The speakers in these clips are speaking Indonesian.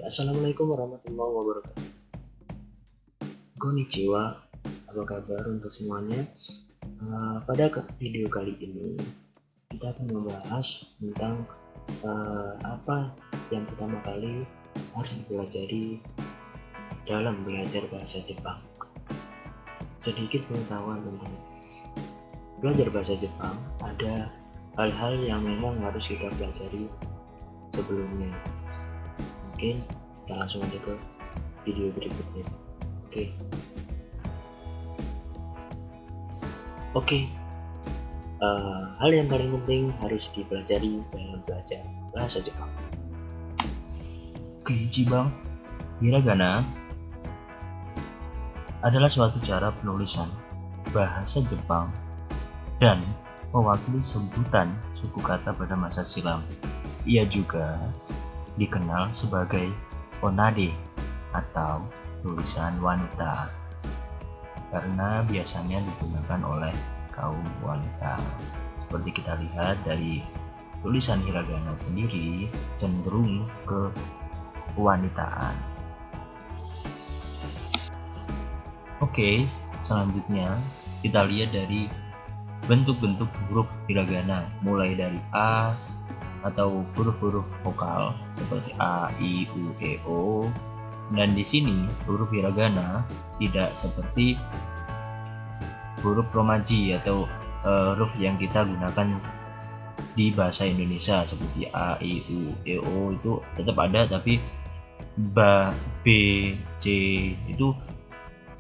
Assalamualaikum warahmatullahi wabarakatuh. Konnichiwa, apa kabar untuk semuanya? Pada video kali ini kita akan membahas tentang apa yang pertama kali harus dipelajari dalam belajar bahasa Jepang. Sedikit pengetahuan tentang belajar bahasa Jepang, ada hal-hal yang memang harus kita pelajari sebelumnya. Mungkin kita langsung aja ke video berikutnya. Oke. Hal yang paling penting harus dipelajari dalam belajar bahasa Jepang. Ichiban, hiragana adalah suatu cara penulisan bahasa Jepang dan mewakili sebutan suku kata pada masa silam. Ia juga dikenal sebagai onade atau tulisan wanita karena biasanya digunakan oleh kaum wanita. Seperti kita lihat dari tulisan hiragana sendiri cenderung ke kewanitaan. Oke, selanjutnya kita lihat dari bentuk-bentuk huruf hiragana, mulai dari A atau huruf-huruf vokal seperti A, I, U, E, O. Dan di sini huruf hiragana tidak seperti huruf romaji atau huruf yang kita gunakan di bahasa Indonesia seperti A, I, U, E, O itu tetap ada, tapi B, C itu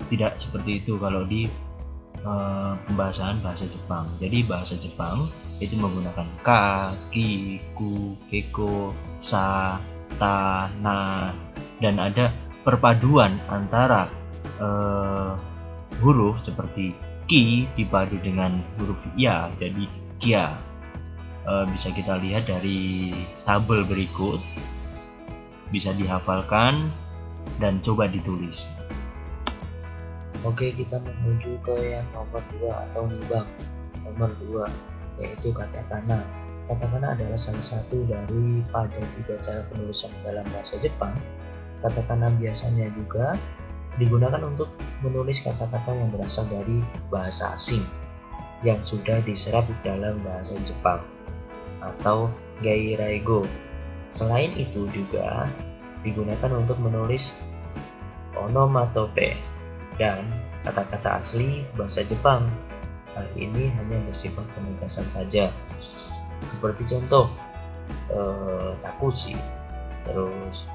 tidak seperti itu kalau di pembahasan bahasa Jepang. Jadi bahasa Jepang itu menggunakan ka, ki, ku, keko, sa, ta, na, dan ada perpaduan antara huruf seperti ki dipadu dengan huruf ya, jadi kia. Bisa kita lihat dari tabel berikut, bisa dihafalkan dan coba ditulis. Oke, kita menuju ke yang nomor 2 atau nimbang. Nomor 2 yaitu katakana. Katakana adalah salah satu dari pada 3 cara penulisan dalam bahasa Jepang. Katakana biasanya juga digunakan untuk menulis kata-kata yang berasal dari bahasa asing yang sudah diserap dalam bahasa Jepang atau gairaigo. Selain itu juga digunakan untuk menulis onomatope dan kata-kata asli bahasa Jepang. Hal ini hanya bersifat penegasan saja. Seperti contoh takushi, terus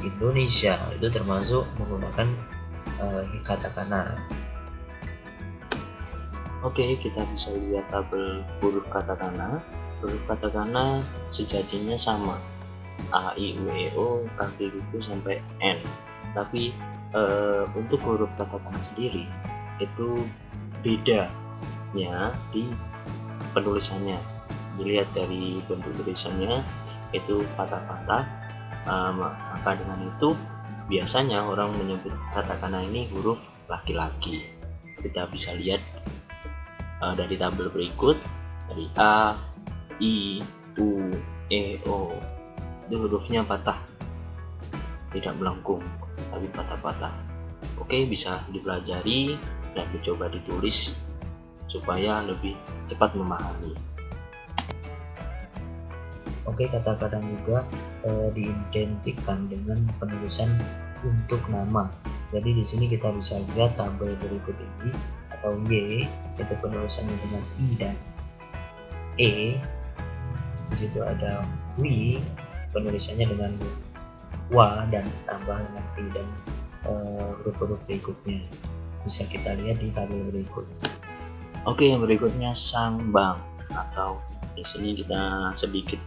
Indonesia itu termasuk menggunakan katakana. Oke, kita bisa lihat tabel huruf katakana. Huruf katakana sejatinya sama, A, I, U, E, O, K, K, K, sampai N. Tapi untuk huruf katakana sendiri itu bedanya di penulisannya. Dilihat dari bentuk tulisannya itu patah-patah, maka dengan itu biasanya orang menyebut katakana ini huruf laki-laki. Kita bisa lihat dari tabel berikut, dari A, I, U, E, O itu hurufnya patah, tidak melengkung tapi patah-patah. Oke, bisa dipelajari dan dicoba ditulis supaya lebih cepat memahami. Oke, kadang-kadang juga diidentikan dengan penulisan untuk nama. Jadi di sini kita bisa lihat tabel berikut ini atau Y, itu penulisannya dengan I dan E. Di situ ada wi, penulisannya dengan wa dan tambah dengan T dan huruf-huruf berikutnya bisa kita lihat di tabel berikut. Oke, yang berikutnya sangbang, atau di sini kita sedikit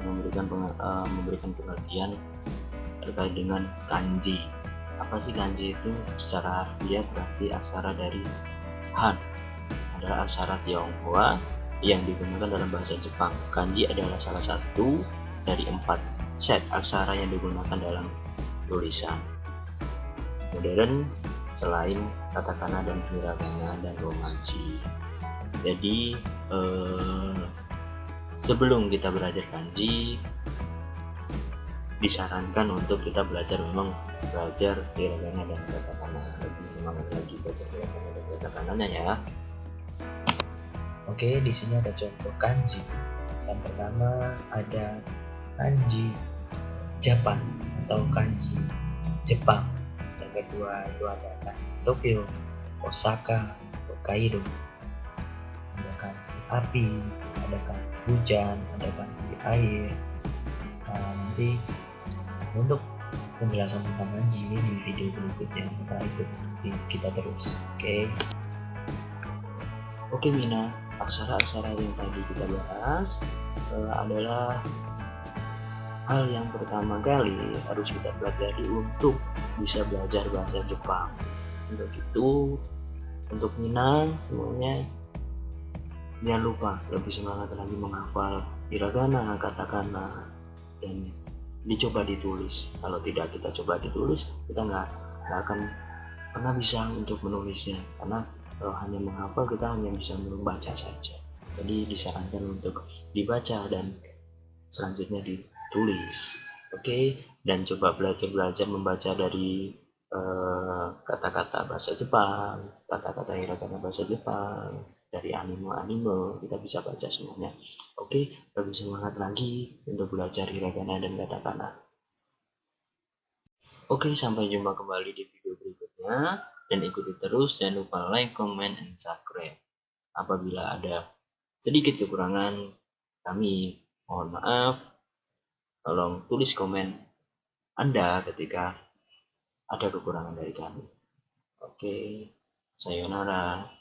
memberikan pengertian terkait dengan kanji. Apa sih kanji itu? Secara harfiah berarti aksara dari Han, adalah aksara Tionghoa yang digunakan dalam bahasa Jepang. Kanji adalah salah satu dari 4 set aksara yang digunakan dalam tulisan modern selain katakana dan hiragana dan romaji. Jadi sebelum kita belajar kanji, disarankan untuk kita belajar hiragana dan katakana. Lebih semangat lagi belajar hiragana dan katakananya ya. Oke, di sini ada contoh kanji. Yang pertama ada kanji Jepang atau kanji Jepang. Yang kedua itu ada kanji Tokyo, Osaka, Hokkaido. Ada kanji api, ada kanji hujan, ada kanji air. Nah, nanti untuk penjelasan tentang kanji di video berikutnya kita terus. Oke Mina, aksara-aksara yang tadi kita bahas adalah hal yang pertama kali harus kita pelajari untuk bisa belajar bahasa Jepang. Untuk itu, untuk Mina semuanya jangan lupa lebih semangat lagi menghafal hiragana, katakana, dan dicoba ditulis. Kalau tidak kita coba ditulis, kita nggak akan pernah bisa untuk menulisnya, karena kalau hanya menghafal kita hanya bisa membaca saja. Jadi disarankan untuk dibaca dan selanjutnya ditulis. Dan coba belajar membaca dari kata-kata bahasa Jepang, kata-kata hiragana bahasa Jepang, dari anime kita bisa baca semuanya. Lebih semangat lagi untuk belajar hiragana dan katakana. Sampai jumpa kembali di video berikutnya, dan ikuti terus, jangan lupa like, comment, and subscribe. Apabila ada sedikit kekurangan, kami mohon maaf. Tolong tulis komen Anda ketika ada kekurangan dari kami. Sayonara.